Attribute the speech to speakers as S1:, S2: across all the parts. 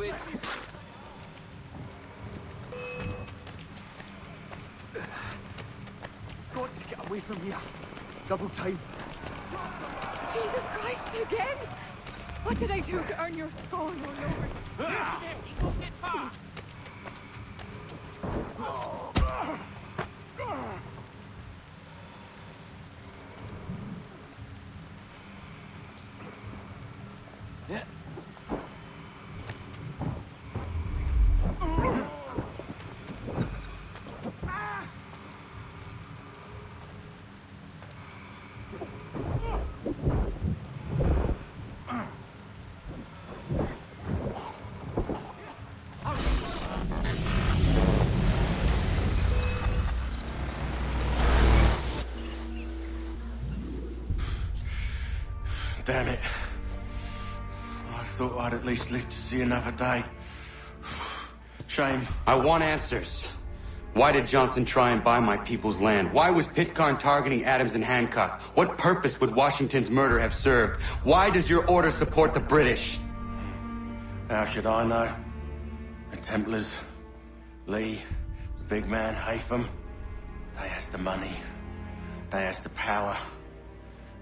S1: to it.
S2: Got to get away from here. Double time.
S3: Jesus Christ, again? What did I do to earn your scorn, oh Lord?
S1: Yeah.
S4: Damn it. I thought I'd at least live to see another day. Shame.
S5: I want answers. Why did Johnson try and buy my people's land? Why was Pitcairn targeting Adams and Hancock? What purpose would Washington's murder have served? Why does your order support the British?
S4: How should I know? The Templars, Lee, the big man, Haytham, they has the money. They has the power.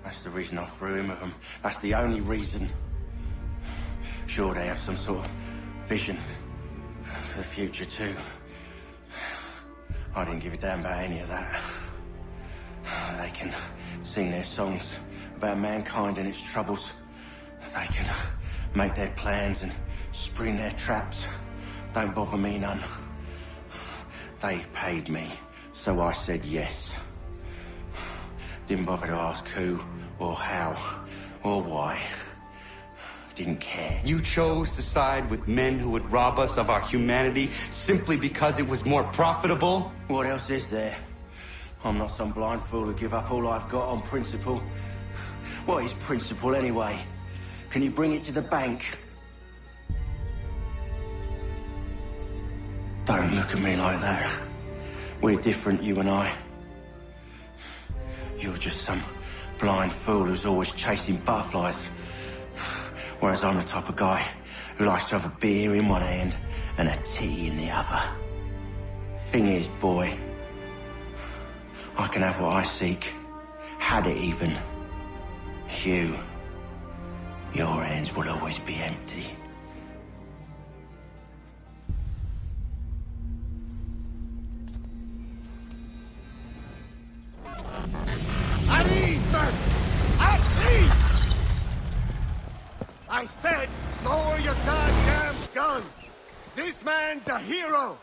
S4: That's the reason I threw in with them. That's the only reason. Sure, they have some sort of vision for the future too. I didn't give a damn about any of that. They can sing their songs about mankind and its troubles. They can make their plans and spring their traps. Don't bother me none. They paid me, so I said yes. Didn't bother to ask who, or how, or why. Didn't care.
S5: You chose to side with men who would rob us of our humanity simply because it was more profitable?
S4: What else is there? I'm not some blind fool who give up all I've got on principle. What is principle anyway? Can you bring it to the bank? Don't look at me like that. We're different, you and I. You're just some blind fool who's always chasing butterflies. Whereas I'm the type of guy who likes to have a beer in one hand and a tea in the other. Thing is, boy, I can have what I seek. Had it even. Your hands will always be empty.
S2: At ease, men! At ease! I said, lower your goddamn guns! This man's a hero!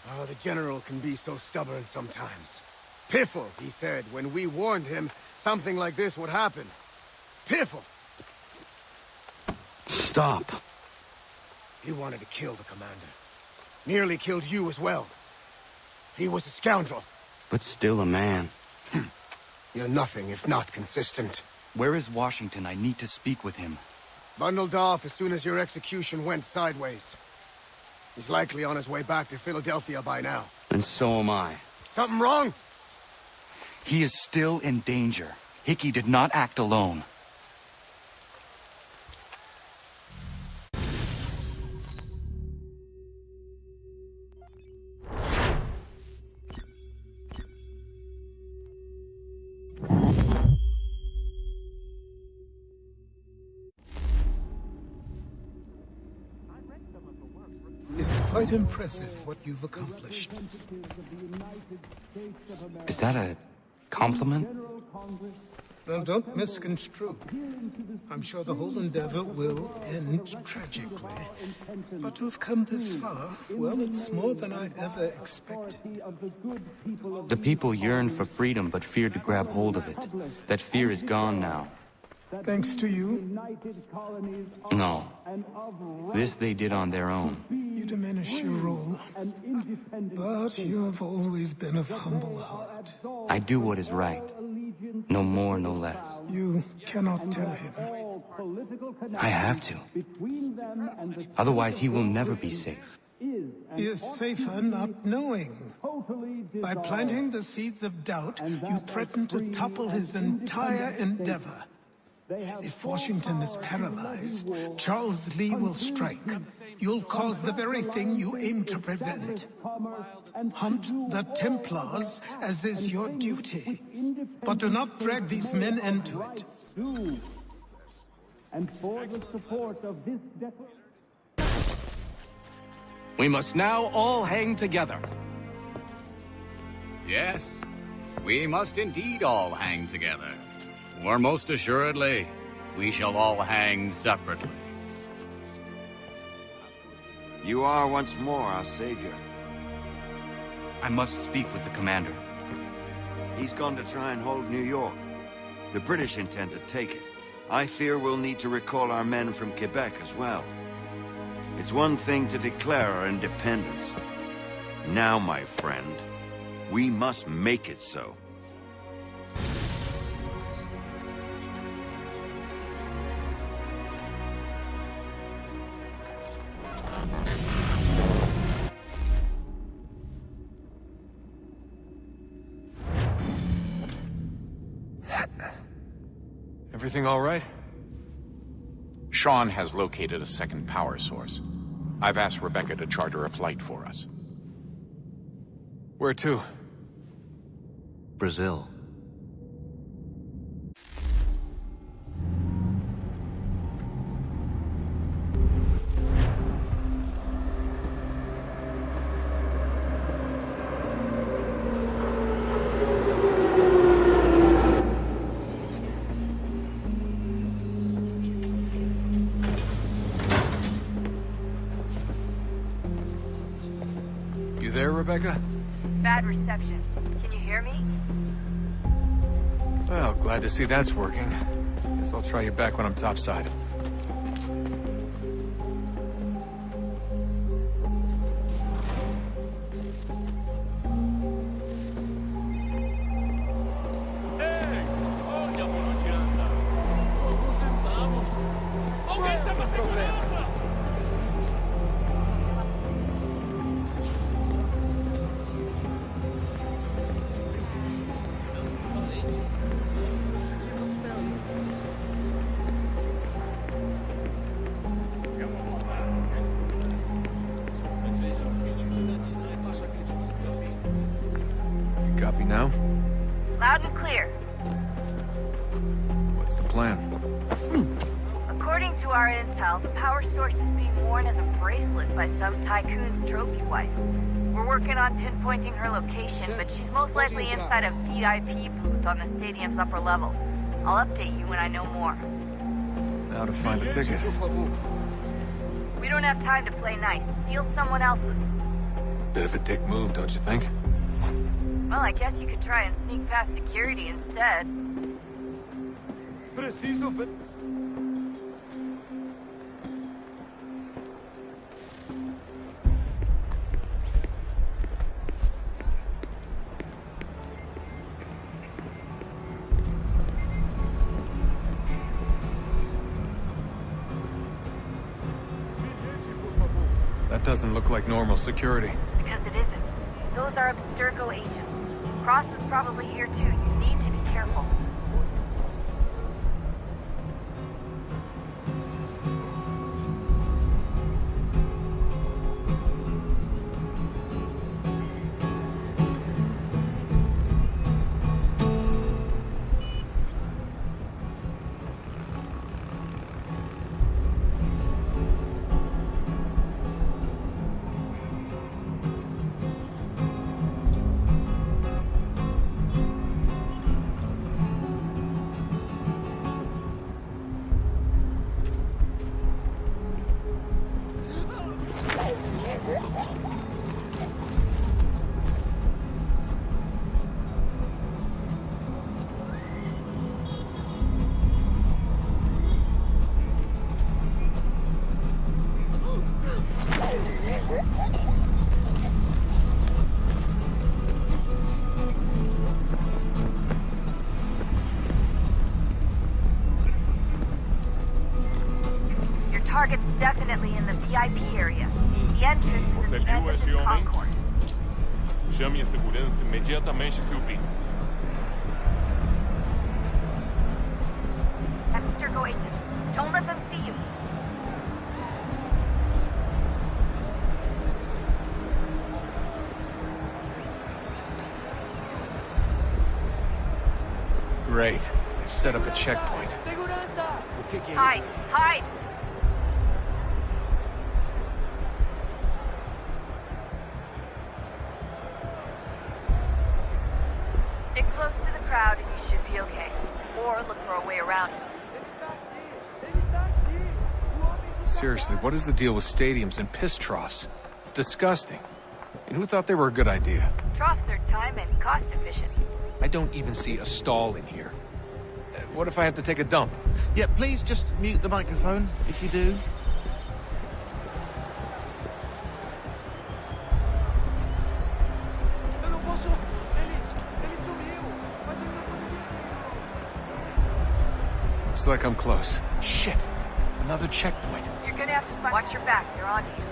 S2: Oh, the General can be so stubborn sometimes. Piffle, he said, when we warned him something like this would happen. Piffle!
S5: Stop.
S2: He wanted to kill the commander. Nearly killed you as well. He was a scoundrel.
S5: But still a man.
S2: You're nothing if not consistent.
S6: Where is Washington? I need to speak with him.
S2: Bundled off as soon as your execution went sideways. He's likely on his way back to Philadelphia by now.
S5: And so am I.
S2: Something wrong?
S6: He is still in danger. Hickey did not act alone.
S7: It's quite impressive what you've accomplished.
S5: Is that a compliment?
S7: Now, don't misconstrue. I'm sure the whole endeavor will end tragically. But to have come this far, well, it's more than I ever expected.
S5: The people yearned for freedom but feared to grab hold of it. That fear is gone now.
S7: Thanks to you,
S5: No. This they did on their own.
S7: you diminish your role. But you have always been of humble heart.
S5: I do what is right. No more, no less.
S7: You cannot tell him.
S5: I have to. Otherwise, he will never be safe.
S7: He is safer not knowing. By planting the seeds of doubt, you threaten to topple his entire endeavor. If Washington is paralyzed, Charles Lee will strike. You'll cause the very thing you aim to prevent. Hunt the Templars, as is your duty. But do not drag these men into it.
S1: And for the support of this declaration.
S8: We must now all hang together.
S9: Yes, we must indeed all hang together. Or most assuredly, we shall all hang separately.
S10: You are once more our savior.
S6: I must speak with the commander.
S10: He's gone to try and hold New York. The British intend to take it. I fear we'll need to recall our men from Quebec as well. It's one thing to declare our independence. Now, my friend, we must make it so.
S11: Everything all right?
S12: Sean has located a second power source. I've asked Rebecca to charter a flight for us.
S11: Where to?
S10: Brazil.
S11: You there, Rebecca?
S13: Bad reception. Can you hear me?
S11: Well, glad to see that's working. Guess I'll try you back when I'm topside. Copy now?
S13: Loud and clear.
S11: What's the plan?
S13: According to our intel, the power source is being worn as a bracelet by some tycoon's trophy wife. We're working on pinpointing her location, but she's most likely inside a VIP booth on the stadium's upper level. I'll update you when I know more.
S11: Now to find a ticket.
S13: We don't have time to play nice. Steal someone else's.
S11: Bit of a dick move, don't you think?
S13: Well, I guess you could try and sneak past security instead.
S2: Preciso ver.
S11: That doesn't look like normal security.
S13: Because it isn't. Those are Abstergo agents. Cross is probably here too. You need to be careful. Target's definitely in the VIP area. The entrance is at the end of this concourse.
S14: Chame a segurança imediatamente, Sylvie.
S11: Great. They've set up a checkpoint.
S13: Hide! Hide! Stick close to the crowd and you should be okay. Or look for a way around it.
S11: Seriously, what is the deal with stadiums and piss troughs? It's disgusting. And who thought they were a good idea?
S13: Troughs are time and cost efficient.
S11: I don't even see a stall in here. What if I have to take a dump?
S15: Yeah, please just mute the microphone, if you do.
S11: Looks like I'm close. Shit! Another checkpoint.
S13: You're gonna have to watch your back. They're on to you.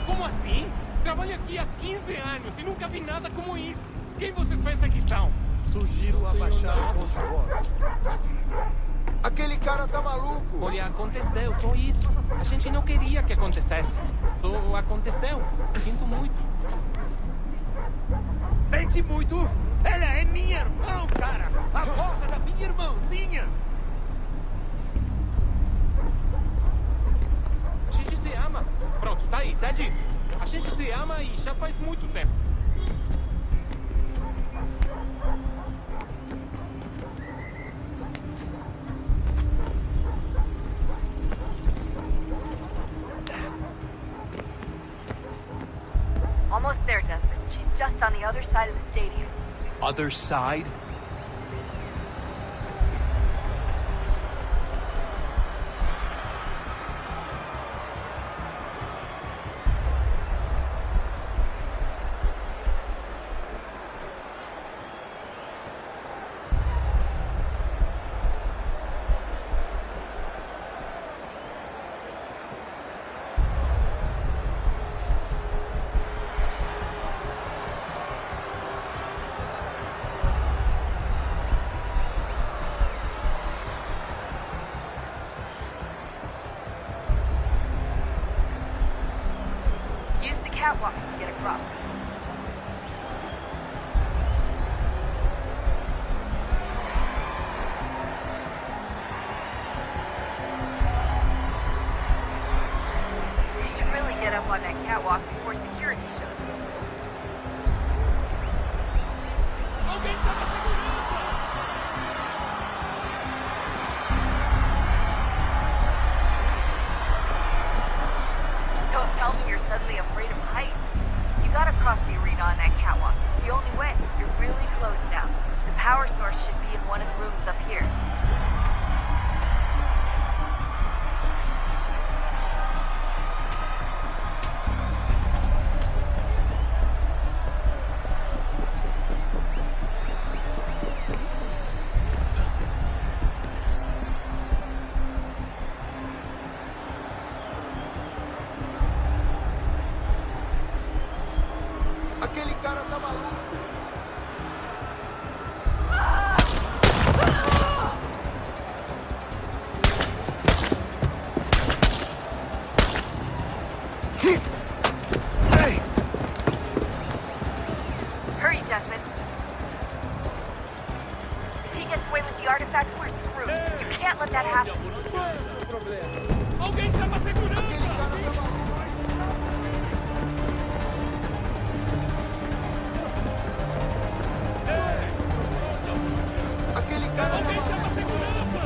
S14: Como assim? Trabalho aqui há 15 anos e nunca vi nada como isso. Quem vocês pensam que são?
S15: Sugiro abaixar o ponto de voz.
S2: Aquele cara tá maluco!
S16: Olha, aconteceu, só isso. A gente não queria que acontecesse. Só aconteceu. Sinto muito.
S15: Sente muito? Ela é minha irmã, cara! A porra da minha irmãzinha!
S14: A gente se ama. Pronto, tá aí, tá dito. A gente se ama e já faz muito tempo.
S13: Almost there, Desmond. She's just on the other side of the stadium.
S11: Other side?
S13: Catwalks to get across. You should really get up on that catwalk before security shows up.
S14: Alguém chama a segurança!
S13: Don't tell me you're suddenly afraid of heights. You gotta cross the arena on that catwalk. The only way. You're really close now. The power source should be in one of the rooms up here.
S2: Aquele cara tá maluco!
S11: Hey!
S13: Hurry, Desmond. If he gets away with the artifact, we're screwed. You can't let that happen.
S14: Alguém chama a segurança!
S2: Aquele cara tá maluco! Aquele cara
S14: Alguém chama a segurança!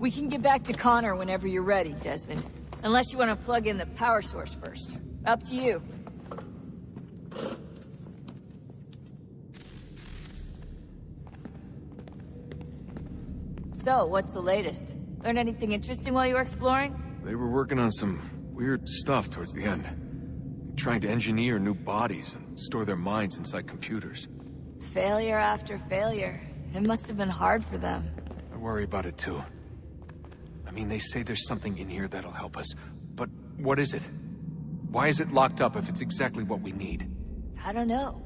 S17: We can get back to Connor whenever you're ready, Desmond. Unless you want to plug in the power source first. Up to you. So, what's the latest? Learn anything interesting while you were exploring?
S11: They were working on some weird stuff towards the end. Trying to engineer new bodies and store their minds inside computers.
S17: Failure after failure. It must have been hard for them.
S11: I worry about it too. I mean, they say there's something in here that'll help us. But what is it? Why is it locked up if it's exactly what we need?
S17: I don't know.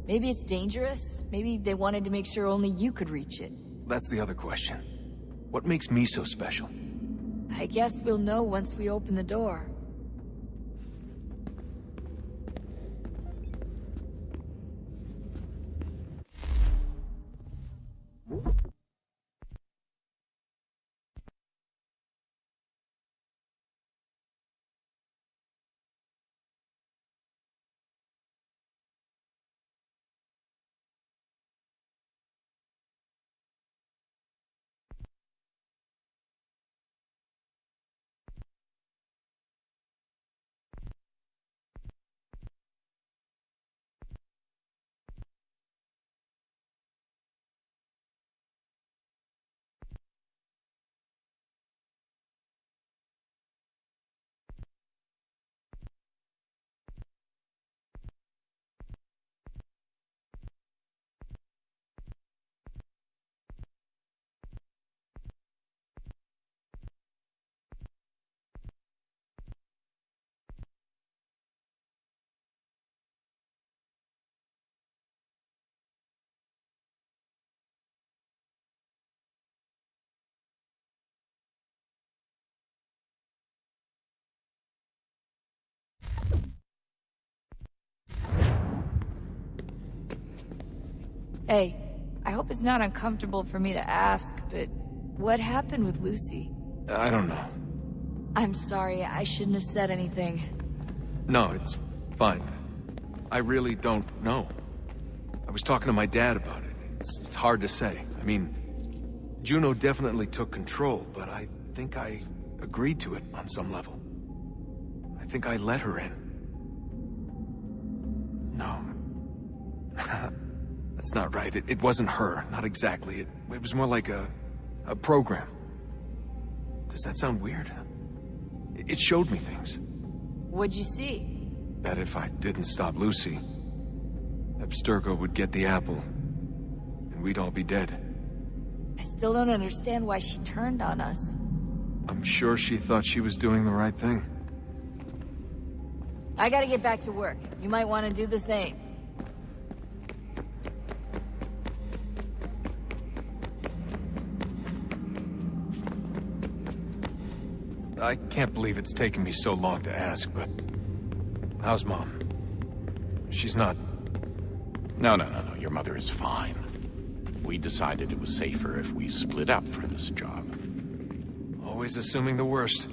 S17: Maybe it's dangerous. Maybe they wanted to make sure only you could reach it.
S11: That's the other question. What makes me so special?
S17: I guess we'll know once we open the door. Hey, I hope it's not uncomfortable for me to ask, but what happened with Lucy?
S11: I don't know.
S17: I'm sorry, I shouldn't have said anything.
S11: No, it's fine. I really don't know. I was talking to my dad about it. It's hard to say. I mean, Juno definitely took control, but I think I agreed to it on some level. I think I let her in. No. That's not right. It wasn't her. Not exactly. It was more like a program. Does that sound weird? It showed me things.
S17: What'd you see?
S11: That if I didn't stop Lucy, Abstergo would get the apple, and we'd all be dead.
S17: I still don't understand why she turned on us.
S11: I'm sure she thought she was doing the right thing.
S17: I gotta get back to work. You might want to do the same.
S11: I can't believe it's taken me so long to ask, but... how's Mom? She's not...
S12: No. Your mother is fine. We decided it was safer if we split up for this job.
S11: Always assuming the worst.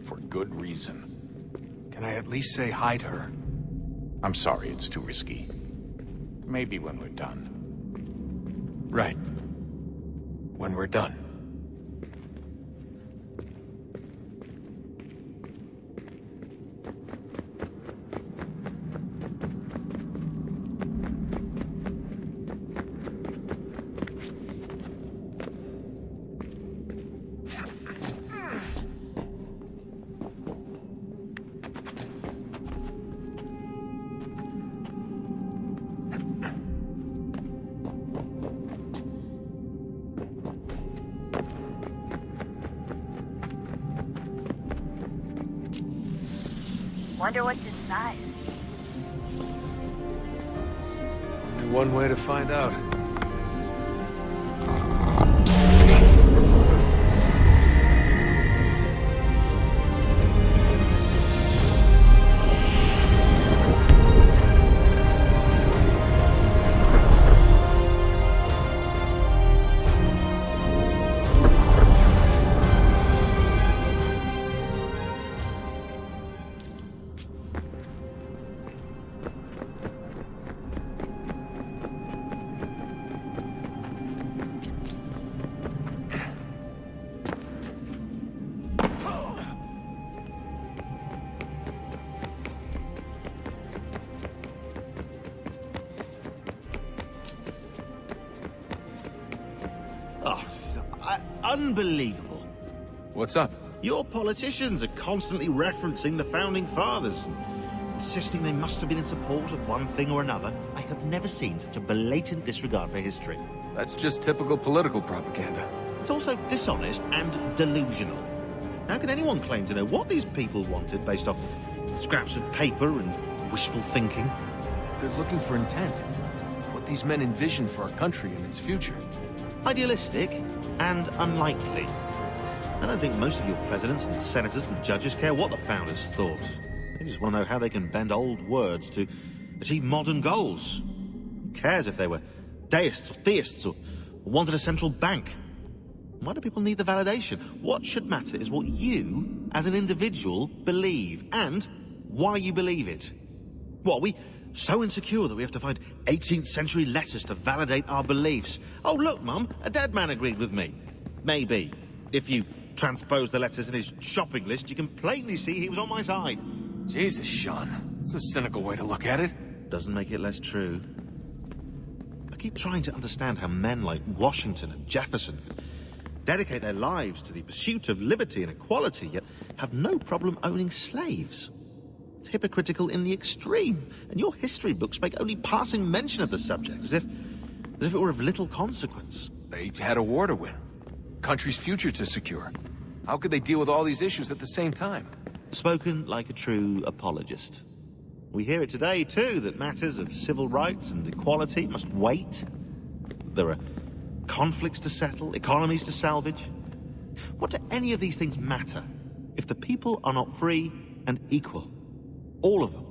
S12: For good reason.
S11: Can I at least say hi to her?
S12: I'm sorry, it's too risky. Maybe when we're done.
S11: Right. When we're done.
S13: Wonder what's inside.
S11: Only one way to find out.
S18: unbelievable.
S11: What's up?
S18: Your politicians are constantly referencing the Founding Fathers, and insisting they must have been in support of one thing or another. I have never seen such a blatant disregard for history.
S11: That's just typical political propaganda.
S18: It's also dishonest and delusional. How can anyone claim to know what these people wanted based off scraps of paper and wishful thinking?
S11: They're looking for intent. What these men envision for our country and its future.
S18: Idealistic and unlikely. I don't think most of your presidents and senators and judges care what the founders thought. They just want to know how they can bend old words to achieve modern goals. Who cares if they were deists or theists or wanted a central bank? Why do people need the validation? What should matter is what you, as an individual, believe, and why you believe it. What, are we so insecure that we have to find 18th century letters to validate our beliefs? Oh, look, Mum, a dead man agreed with me. Maybe. If you transpose the letters in his shopping list, you can plainly see he was on my side.
S11: Jesus, Sean. It's a cynical way to look at it.
S18: Doesn't make it less true. I keep trying to understand how men like Washington and Jefferson could dedicate their lives to the pursuit of liberty and equality, yet have no problem owning slaves. It's hypocritical in the extreme, and your history books make only passing mention of the subject, as if it were of little consequence.
S11: They had a war to win. Country's future to secure. How could they deal with all these issues at the same time?
S18: Spoken like a true apologist. We hear it today, too, that matters of civil rights and equality must wait. There are conflicts to settle, economies to salvage. What do any of these things matter if the people are not free and equal? All of them.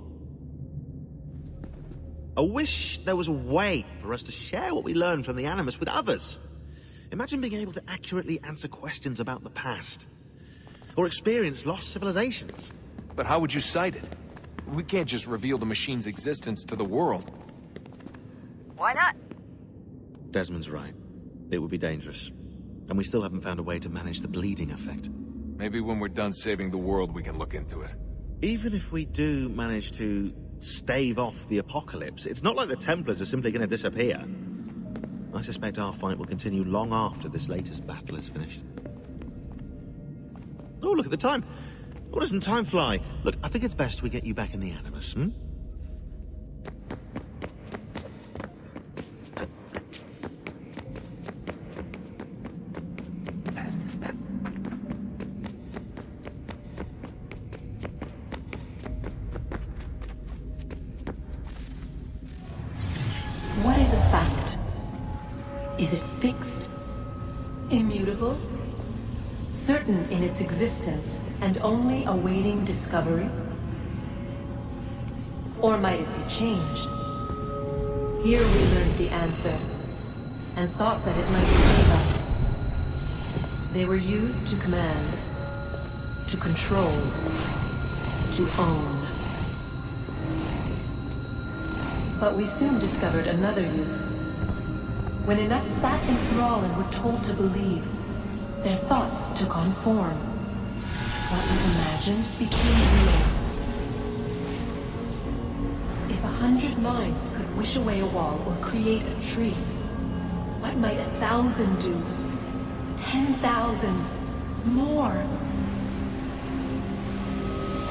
S18: I wish there was a way for us to share what we learn from the Animus with others. Imagine being able to accurately answer questions about the past, or experience lost civilizations.
S11: But how would you cite it? We can't just reveal the machine's existence to the world.
S13: Why not?
S18: Desmond's right. It would be dangerous. And we still haven't found a way to manage the bleeding effect.
S11: Maybe when we're done saving the world, we can look into it.
S18: Even if we do manage to stave off the apocalypse, it's not like the Templars are simply going to disappear. I suspect our fight will continue long after this latest battle is finished. Oh, look at the time. Oh, doesn't time fly? Look, I think it's best we get you back in the Animus, hmm?
S19: What is a fact? Is it fixed? Immutable? Certain in its existence and only awaiting discovery? Or might it be changed? Here we learned the answer, and thought that it might save us. They were used to command, to control, to own. But we soon discovered another use. When enough sat in thrall and were told to believe, their thoughts took on form. What was imagined became real. If 100 minds could wish away a wall or create a tree, what might 1,000 do? 10,000? More?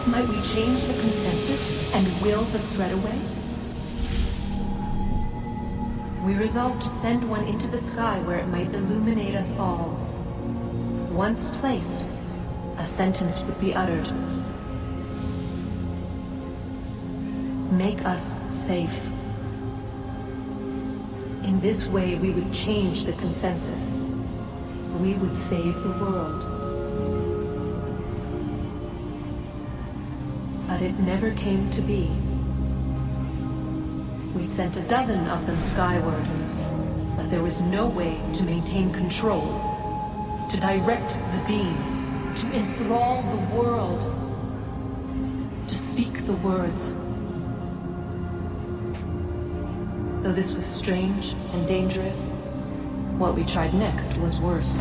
S19: Might we change the consensus and will the thread away? We resolved to send one into the sky where it might illuminate us all. Once placed, a sentence would be uttered. Make us safe. In this way, we would change the consensus. We would save the world. But it never came to be. We sent a dozen of them skyward, but there was no way to maintain control, to direct the beam, to enthrall the world, to speak the words. Though this was strange and dangerous, what we tried next was worse.